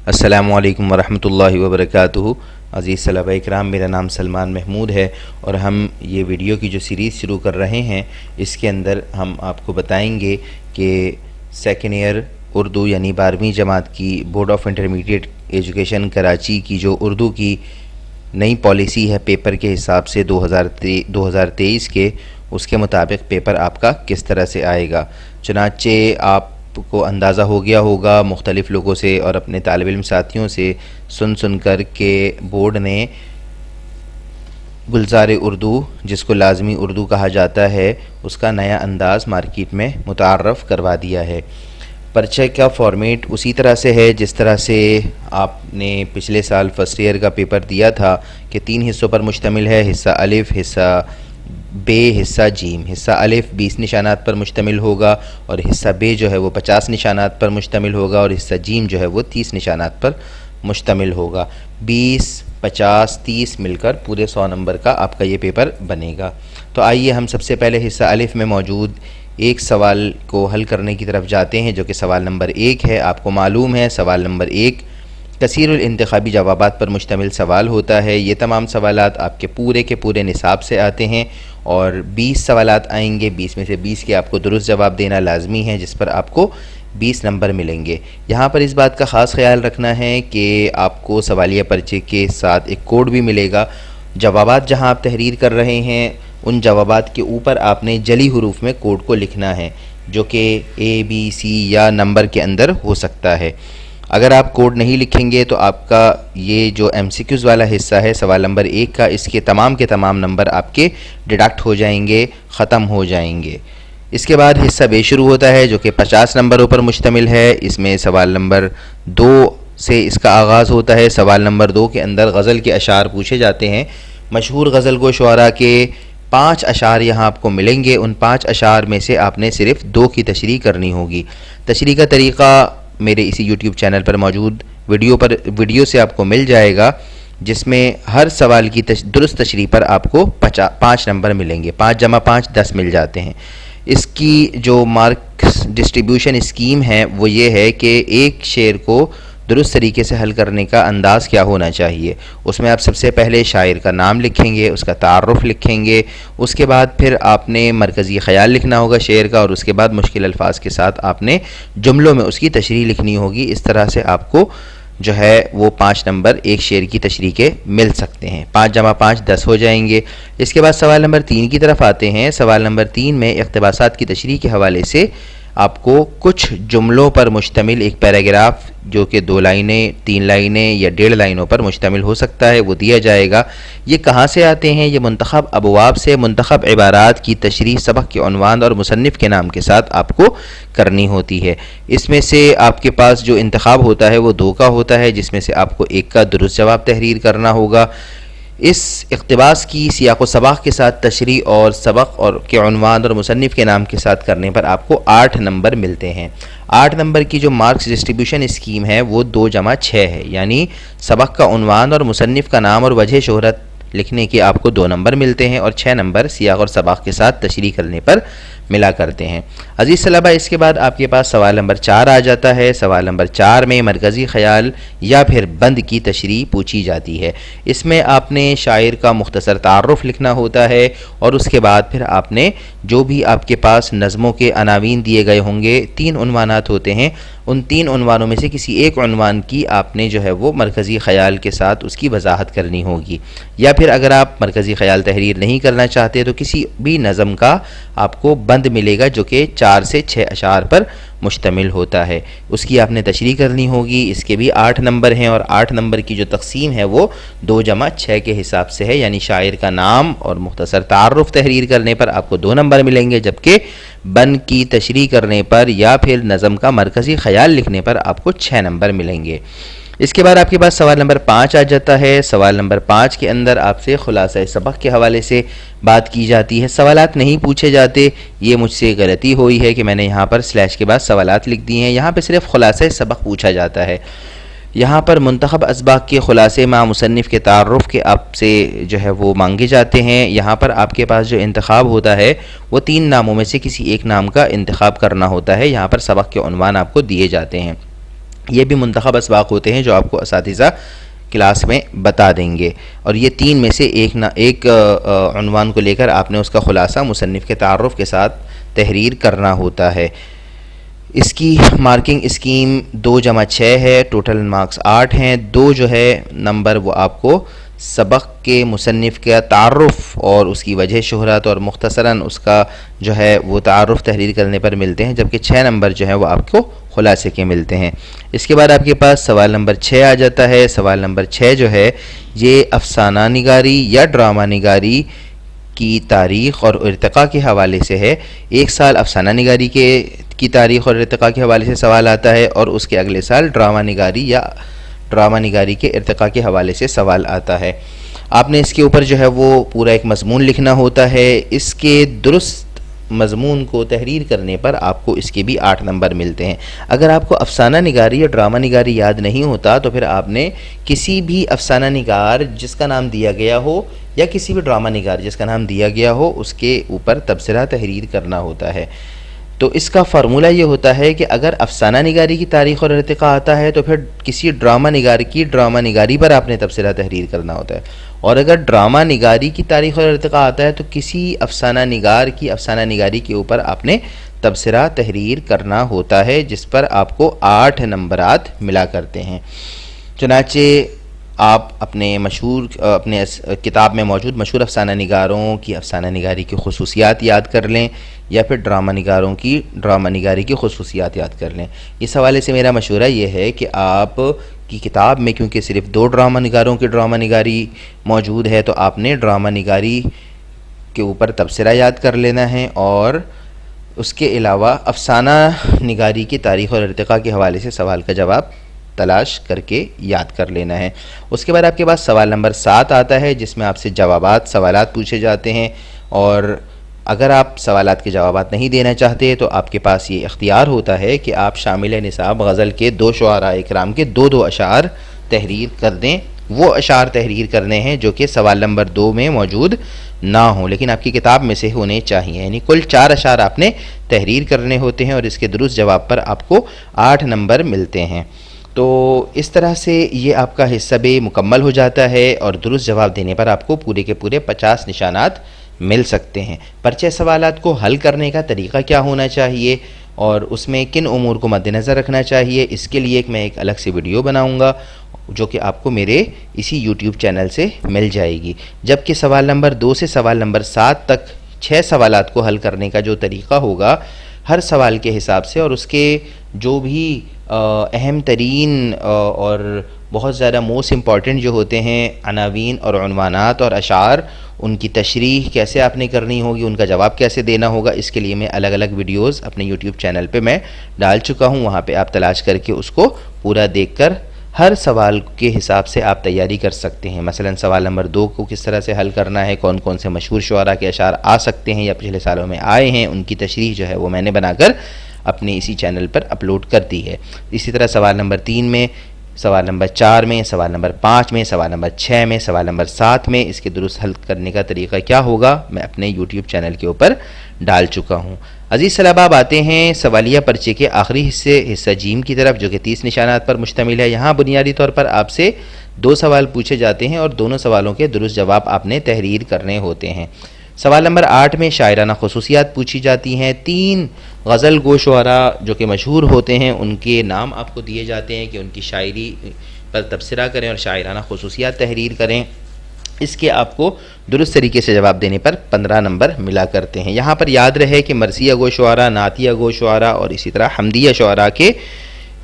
السلام علیکم ورحمۃ اللہ وبرکاتہ۔ عزیز طلبہ اکرام، میرا نام سلمان محمود ہے اور ہم یہ ویڈیو کی جو سیریز شروع کر رہے ہیں اس کے اندر ہم آپ کو بتائیں گے کہ سیکنڈ ایئر اردو یعنی 12ویں جماعت کی board of intermediate education Karachi کی جو اردو کی نئی پالیسی ہے پیپر کے حساب سے 2023 کے، اس کے مطابق پیپر آپ کا کس طرح سے آئے گا۔ چنانچہ آپ کو اندازہ ہو گیا ہوگا مختلف لوگوں سے اور اپنے طالب علم ساتھیوں سے سن کر کہ بورڈ نے گلزار اردو، جس کو لازمی اردو کہا جاتا ہے، اس کا نیا انداز مارکیٹ میں متعارف کروا دیا ہے۔ پرچہ کا فارمیٹ اسی طرح سے ہے جس طرح سے آپ نے پچھلے سال فرسٹ ایئر کا پیپر دیا تھا کہ 3 حصوں پر مشتمل ہے، حصہ الف، حصہ بے، حصہ جیم۔ حصہ الف 20 نشانات پر مشتمل ہوگا اور حصہ بے جو ہے وہ 50 نشانات پر مشتمل ہوگا اور حصہ جیم جو ہے وہ 30 نشانات پر مشتمل ہوگا۔ 20، 50، 30 مل کر پورے 100 نمبر کا آپ کا یہ پیپر بنے گا۔ تو آئیے ہم سب سے پہلے حصہ الف میں موجود ایک سوال کو حل کرنے کی طرف جاتے ہیں جو کہ سوال نمبر 1 ہے۔ آپ کو معلوم ہے سوال نمبر 1 کثیر الانتخابی جوابات پر مشتمل سوال ہوتا ہے۔ یہ تمام سوالات آپ کے پورے نصاب سے آتے ہیں اور 20 سوالات آئیں گے، 20 میں سے 20 کے آپ کو درست جواب دینا لازمی ہے، جس پر آپ کو 20 نمبر ملیں گے۔ یہاں پر اس بات کا خاص خیال رکھنا ہے کہ آپ کو سوالیہ پرچے کے ساتھ ایک کوڈ بھی ملے گا۔ جوابات جہاں آپ تحریر کر رہے ہیں ان جوابات کے اوپر آپ نے جلی حروف میں کوڈ کو لکھنا ہے، جو کہ A B C یا نمبر کے اندر ہو سکتا ہے۔ اگر آپ کوڈ نہیں لکھیں گے تو آپ کا یہ جو MCQs والا حصہ ہے سوال نمبر 1 کا، اس کے تمام نمبر آپ کے ڈیڈکٹ ہو جائیں گے، ختم ہو جائیں گے۔ اس کے بعد حصہ بے شروع ہوتا ہے جو کہ 50 نمبروں پر مشتمل ہے۔ اس میں سوال نمبر 2 سے اس کا آغاز ہوتا ہے۔ سوال نمبر 2 کے اندر غزل کے اشعار پوچھے جاتے ہیں۔ مشہور غزل گو شعراء کے 5 اشعار یہاں آپ کو ملیں گے۔ ان 5 اشعار میں سے آپ نے صرف 2 کی تشریح کرنی ہوگی۔ تشریح کا طریقہ میرے اسی یوٹیوب چینل پر موجود ویڈیو سے آپ کو مل جائے گا، جس میں ہر سوال کی درست تشریح پر آپ کو 5 نمبر ملیں گے۔ 5 × 5 10 مل جاتے ہیں۔ اس کی جو مارکس ڈسٹریبیوشن اسکیم ہے وہ یہ ہے کہ ایک شعر کو درست طریقے سے حل کرنے کا انداز کیا ہونا چاہیے۔ اس میں آپ سب سے پہلے شاعر کا نام لکھیں گے، اس کا تعارف لکھیں گے، اس کے بعد پھر آپ نے مرکزی خیال لکھنا ہوگا شعر کا، اور اس کے بعد مشکل الفاظ کے ساتھ آپ نے جملوں میں اس کی تشریح لکھنی ہوگی۔ اس طرح سے آپ کو جو ہے وہ 5 نمبر ایک شعر کی تشریح کے مل سکتے ہیں۔ 5 × 5 10 ہو جائیں گے۔ اس کے بعد سوال نمبر 3 کی طرف آتے ہیں۔ سوال نمبر 3 میں اقتباسات کی تشریح کے حوالے سے آپ کو کچھ جملوں پر مشتمل ایک پیراگراف جو کہ 2 لائنیں، 3 لائنیں یا 1.5 لائنوں پر مشتمل ہو سکتا ہے، وہ دیا جائے گا۔ یہ کہاں سے آتے ہیں؟ یہ منتخب ابواب سے منتخب عبارات کی تشریح سبق کے عنوان اور مصنف کے نام کے ساتھ آپ کو کرنی ہوتی ہے۔ اس میں سے آپ کے پاس جو انتخاب ہوتا ہے وہ 2 کا ہوتا ہے، جس میں سے آپ کو 1 کا درست جواب تحریر کرنا ہوگا۔ اس اقتباس کی سیاق و سباق کے ساتھ تشریح اور سبق اور کے عنوان اور مصنف کے نام کے ساتھ کرنے پر آپ کو 8 نمبر ملتے ہیں۔ 8 نمبر کی جو مارکس ڈسٹریبیوشن اسکیم ہے وہ 2 × 6 ہے، یعنی سبق کا عنوان اور مصنف کا نام اور وجہ شہرت لکھنے کے آپ کو 2 نمبر ملتے ہیں اور 6 نمبر سیاق اور سباق کے ساتھ تشریح کرنے پر ملا کرتے ہیں۔ عزیز طلبہ، اس کے بعد آپ کے پاس سوال نمبر 4 آ جاتا ہے۔ سوال نمبر 4 میں مرکزی خیال یا پھر بند کی تشریح پوچھی جاتی ہے۔ اس میں آپ نے شاعر کا مختصر تعارف لکھنا ہوتا ہے اور اس کے بعد پھر آپ نے جو بھی آپ کے پاس نظموں کے عناوین دیے گئے ہوں گے، 3 عنوانات ہوتے ہیں، ان 3 عنوانوں میں سے کسی ایک عنوان کی آپ نے جو ہے وہ مرکزی خیال کے ساتھ اس کی وضاحت کرنی ہوگی، یا پھر اگر آپ مرکزی خیال تحریر نہیں کرنا چاہتے تو کسی بھی نظم کا آپ کو بند ملے گا جو کہ 4 سے 6 اشعار پر مشتمل ہوتا ہے، اس کی آپ نے تشریح کرنی ہوگی۔ اس کے بھی 8 نمبر ہیں اور 8 نمبر کی جو تقسیم ہے وہ 2 × 6 کے حساب سے ہے، یعنی شاعر کا نام اور مختصر تعارف تحریر کرنے پر آپ کو 2 نمبر ملیں گے، جبکہ بند کی تشریح کرنے پر یا پھر نظم کا مرکزی خیال لکھنے پر آپ کو 6 نمبر ملیں گے۔ اس کے بعد آپ کے پاس سوال نمبر 5 آ جاتا ہے۔ سوال نمبر 5 کے اندر آپ سے خلاصہ سبق کے حوالے سے بات کی جاتی ہے۔ سوالات نہیں پوچھے جاتے، یہ مجھ سے غلطی ہوئی ہے کہ میں نے یہاں پر سلیش کے بعد سوالات لکھ دی ہیں۔ یہاں پہ صرف خلاصہ سبق پوچھا جاتا ہے۔ یہاں پر منتخب اسباق کے خلاصے مع مصنف کے تعارف کے آپ سے جو ہے وہ مانگے جاتے ہیں۔ یہاں پر آپ کے پاس جو انتخاب ہوتا ہے وہ 3 ناموں میں سے کسی ایک نام کا انتخاب کرنا ہوتا ہے۔ یہاں پر سبق کے عنوان آپ کو دیے جاتے ہیں۔ یہ بھی منتخب اسباق ہوتے ہیں جو آپ کو اساتذہ کلاس میں بتا دیں گے، اور یہ 3 میں سے ایک عنوان کو لے کر آپ نے اس کا خلاصہ مصنف کے تعارف کے ساتھ تحریر کرنا ہوتا ہے۔ اس کی مارکنگ اسکیم 2+6 ہے، ٹوٹل مارکس 8 ہیں۔ 2 جو ہے نمبر وہ آپ کو سبق کے مصنف کا تعارف اور اس کی وجہ شہرت اور مختصراً اس کا جو ہے وہ تعارف تحریر کرنے پر ملتے ہیں، جبکہ 6 نمبر جو ہے وہ آپ کو خلاصے کے ملتے ہیں۔ اس کے بعد آپ کے پاس سوال نمبر 6 آ جاتا ہے۔ سوال نمبر 6 جو ہے یہ افسانہ نگاری یا ڈرامہ نگاری کی تاریخ اور ارتقاء کے حوالے سے ہے۔ ایک سال افسانہ نگاری کی تاریخ اور ارتقاء کے حوالے سے سوال آتا ہے، اور اس کے اگلے سال ڈرامہ نگاری کے ارتقاء کے حوالے سے سوال آتا ہے۔ آپ نے اس کے اوپر جو ہے وہ پورا ایک مضمون لکھنا ہوتا ہے۔ اس کے درست مضمون کو تحریر کرنے پر آپ کو اس کے بھی 8 نمبر ملتے ہیں۔ اگر آپ کو افسانہ نگاری یا ڈرامہ نگاری یاد نہیں ہوتا تو پھر آپ نے کسی بھی افسانہ نگار جس کا نام دیا گیا ہو یا کسی بھی ڈرامہ نگار جس کا نام دیا گیا ہو اس کے اوپر تبصرہ تحریر کرنا ہوتا ہے۔ تو اس کا فارمولہ یہ ہوتا ہے کہ اگر افسانہ نگاری کی تاریخ اور ارتقاء آتا ہے تو پھر کسی ڈرامہ نگار کی ڈرامہ نگاری پر آپ نے تبصرہ تحریر کرنا ہوتا ہے، اور اگر ڈرامہ نگاری کی تاریخ اور ارتقاء آتا ہے تو کسی افسانہ نگار کی افسانہ نگاری کے اوپر آپ نے تبصرہ تحریر کرنا ہوتا ہے، جس پر آپ کو 8 نمبرات ملا کرتے ہیں۔ چنانچہ آپ اپنے کتاب میں موجود مشہور افسانہ نگاروں کی افسانہ نگاری کی خصوصیات یاد کر لیں، یا پھر ڈرامہ نگاروں کی ڈرامہ نگاری کی خصوصیات یاد کر لیں۔ اس حوالے سے میرا مشورہ یہ ہے کہ آپ کی کتاب میں کیونکہ صرف 2 ڈرامہ نگاروں کی ڈرامہ نگاری موجود ہے تو آپ نے ڈرامہ نگاری کے اوپر تبصرہ یاد کر لینا ہے، اور اس کے علاوہ افسانہ نگاری کی تاریخ اور ارتقاء کے حوالے سے سوال کا جواب تلاش کر کے یاد کر لینا ہے۔ اس کے بعد آپ کے پاس سوال نمبر 7 آتا ہے، جس میں آپ سے سوالات پوچھے جاتے ہیں، اور اگر آپ سوالات کے جوابات نہیں دینا چاہتے تو آپ کے پاس یہ اختیار ہوتا ہے کہ آپ شامل نصاب غزل کے 2 شعراء اکرام کے 2 اشعار تحریر کر دیں۔ وہ اشعار تحریر کرنے ہیں جو کہ سوال نمبر 2 میں موجود نہ ہوں، لیکن آپ کی کتاب میں سے ہونے چاہیے، یعنی کل 4 اشعار آپ نے تحریر کرنے ہوتے ہیں، اور اس کے درست جواب پر آپ کو 8 نمبر ملتے ہیں۔ تو اس طرح سے یہ آپ کا حصہ بھی مکمل ہو جاتا ہے، اور درست جواب دینے پر آپ کو پورے کے پورے 50 نشانات مل سکتے ہیں۔ پرچہ سوالات کو حل کرنے کا طریقہ کیا ہونا چاہیے اور اس میں کن امور کو مد نظر رکھنا چاہیے، اس کے لیے میں ایک الگ سے ویڈیو بناؤں گا جو کہ آپ کو میرے اسی یوٹیوب چینل سے مل جائے گی۔ جبکہ سوال نمبر 2 سے سوال نمبر 7 تک 6 سوالات کو حل کرنے کا جو طریقہ ہوگا ہر سوال کے حساب سے، اور اس کے جو بھی اہم ترین اور بہت زیادہ موسٹ امپورٹنٹ جو ہوتے ہیں عناوین اور عنوانات اور اشعار، ان کی تشریح کیسے آپ نے کرنی ہوگی، ان کا جواب کیسے دینا ہوگا، اس کے لیے میں الگ الگ ویڈیوز اپنے یوٹیوب چینل پہ میں ڈال چکا ہوں۔ وہاں پہ آپ تلاش کر کے اس کو پورا دیکھ کر ہر سوال کے حساب سے آپ تیاری کر سکتے ہیں۔ مثلا سوال نمبر 2 کو کس طرح سے حل کرنا ہے، کون کون سے مشہور شعراء کے اشعار آ سکتے ہیں یا پچھلے سالوں میں آئے ہیں، ان کی تشریح جو ہے وہ میں نے بنا کر اپنے اسی چینل پر اپلوڈ کر دی ہے۔ اسی طرح سوال نمبر 3 میں، سوال نمبر 4 میں، سوال نمبر 5 میں، سوال نمبر 6 میں، سوال نمبر 7 میں اس کے درست حل کرنے کا طریقہ کیا ہوگا میں اپنے یوٹیوب چینل کے اوپر ڈال چکا ہوں۔ عزیز طلباء، آتے ہیں سوالیہ پرچے کے آخری حصہ جیم کی طرف، جو کہ 30 نشانات پر مشتمل ہے۔ یہاں بنیادی طور پر آپ سے 2 سوال پوچھے جاتے ہیں اور دونوں سوالوں کے درست جواب آپ نے تحریر کرنے ہوتے ہیں۔ سوال نمبر 8 میں شاعرانہ خصوصیات پوچھی جاتی ہیں۔ 3 غزل گو شعراء جو کہ مشہور ہوتے ہیں ان کے نام آپ کو دیے جاتے ہیں کہ ان کی شاعری پر تبصرہ کریں اور شاعرانہ خصوصیات تحریر کریں۔ اس کے آپ کو درست طریقے سے جواب دینے پر 15 نمبر ملا کرتے ہیں۔ یہاں پر یاد رہے کہ مرثیہ گو شعراء، نعتیہ گو شعراء اور اسی طرح حمدیہ شعراء کے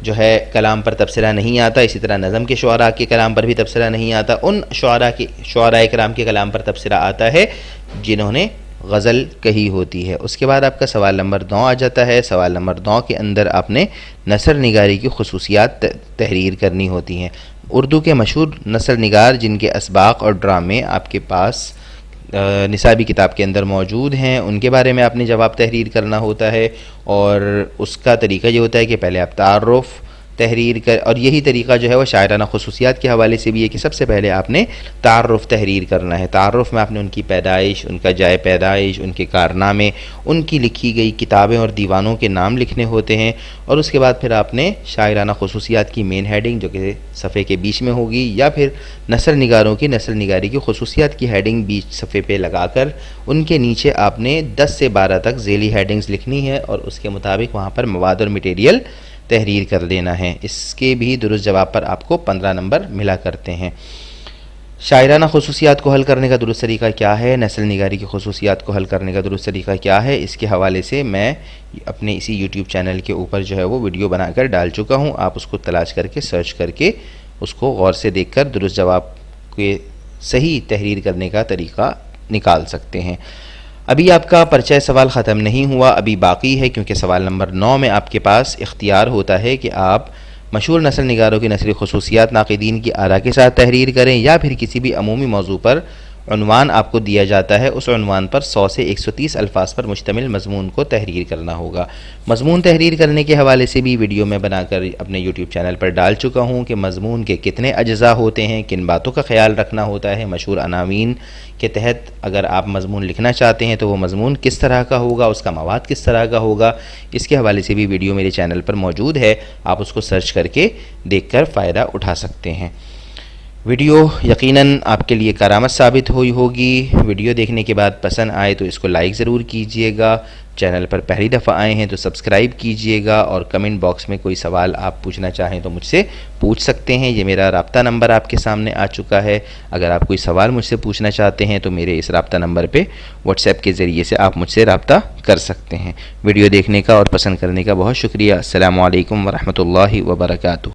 جو ہے کلام پر تبصرہ نہیں آتا، اسی طرح نظم کے شعراء کے کلام پر بھی تبصرہ نہیں آتا۔ ان شعراء کرام کے کلام پر تبصرہ آتا ہے جنہوں نے غزل کہی ہوتی ہے۔ اس کے بعد آپ کا سوال نمبر 9 آ جاتا ہے۔ سوال نمبر 9 کے اندر آپ نے نثر نگاری کی خصوصیات تحریر کرنی ہوتی ہیں۔ اردو کے مشہور نثر نگار جن کے اسباق اور ڈرامے آپ کے پاس نصابی کتاب کے اندر موجود ہیں، ان کے بارے میں آپ نے جواب تحریر کرنا ہوتا ہے، اور اس کا طریقہ یہ ہوتا ہے کہ پہلے آپ تعارف تحریر کر، اور یہی طریقہ جو ہے وہ شاعرانہ خصوصیات کے حوالے سے بھی ہے کہ سب سے پہلے آپ نے تعارف تحریر کرنا ہے۔ تعارف میں آپ نے ان کی پیدائش، ان کا جائے پیدائش، ان کے کارنامے، ان کی لکھی گئی کتابیں اور دیوانوں کے نام لکھنے ہوتے ہیں، اور اس کے بعد پھر آپ نے شاعرانہ خصوصیات کی مین ہیڈنگ جو کہ صفحے کے بیچ میں ہوگی، یا پھر نثر نگاروں کی نثر نگاری کی خصوصیات کی ہیڈنگ بیچ صفحے پہ لگا کر ان کے نیچے آپ نے 10 سے 12 تک ذیلی ہیڈنگز لکھنی ہے، اور اس کے مطابق وہاں پر مواد اور مٹیریل تحریر کر دینا ہے۔ اس کے بھی درست جواب پر آپ کو 15 نمبر ملا کرتے ہیں۔ شاعرانہ خصوصیات کو حل کرنے کا درست طریقہ کیا ہے، نثر نگاری کی خصوصیات کو حل کرنے کا درست طریقہ کیا ہے، اس کے حوالے سے میں اپنے اسی یوٹیوب چینل کے اوپر جو ہے وہ ویڈیو بنا کر ڈال چکا ہوں۔ آپ اس کو تلاش کر کے سرچ کر کے اس کو غور سے دیکھ کر درست جواب کے صحیح تحریر کرنے کا طریقہ نکال سکتے ہیں۔ ابھی آپ کا پرچہ سوال ختم نہیں ہوا، ابھی باقی ہے، کیونکہ سوال نمبر 9 میں آپ کے پاس اختیار ہوتا ہے کہ آپ مشہور نثر نگاروں کی نثری خصوصیات ناقدین کی آراء کے ساتھ تحریر کریں، یا پھر کسی بھی عمومی موضوع پر عنوان آپ کو دیا جاتا ہے، اس عنوان پر 100 سے 130 الفاظ پر مشتمل مضمون کو تحریر کرنا ہوگا۔ مضمون تحریر کرنے کے حوالے سے بھی ویڈیو میں بنا کر اپنے یوٹیوب چینل پر ڈال چکا ہوں کہ مضمون کے کتنے اجزاء ہوتے ہیں، کن باتوں کا خیال رکھنا ہوتا ہے، مشہور عناوین کے تحت اگر آپ مضمون لکھنا چاہتے ہیں تو وہ مضمون کس طرح کا ہوگا، اس کا مواد کس طرح کا ہوگا، اس کے حوالے سے بھی ویڈیو میرے چینل پر موجود ہے، آپ اس کو سرچ کر کے دیکھ کر فائدہ اٹھا سکتے ہیں۔ ویڈیو یقیناً آپ کے لیے کرامت ثابت ہوئی ہوگی۔ ویڈیو دیکھنے کے بعد پسند آئے تو اس کو لائک ضرور کیجئے گا، چینل پر پہلی دفعہ آئے ہیں تو سبسکرائب کیجئے گا، اور کمنٹ باکس میں کوئی سوال آپ پوچھنا چاہیں تو مجھ سے پوچھ سکتے ہیں۔ یہ میرا رابطہ نمبر آپ کے سامنے آ چکا ہے، اگر آپ کوئی سوال مجھ سے پوچھنا چاہتے ہیں تو میرے اس رابطہ نمبر پہ واٹس ایپ کے ذریعے سے آپ مجھ سے رابطہ کر سکتے ہیں۔ ویڈیو دیکھنے کا اور پسند کرنے کا بہت شکریہ۔ السلام علیکم ورحمۃ اللہ وبرکاتہ۔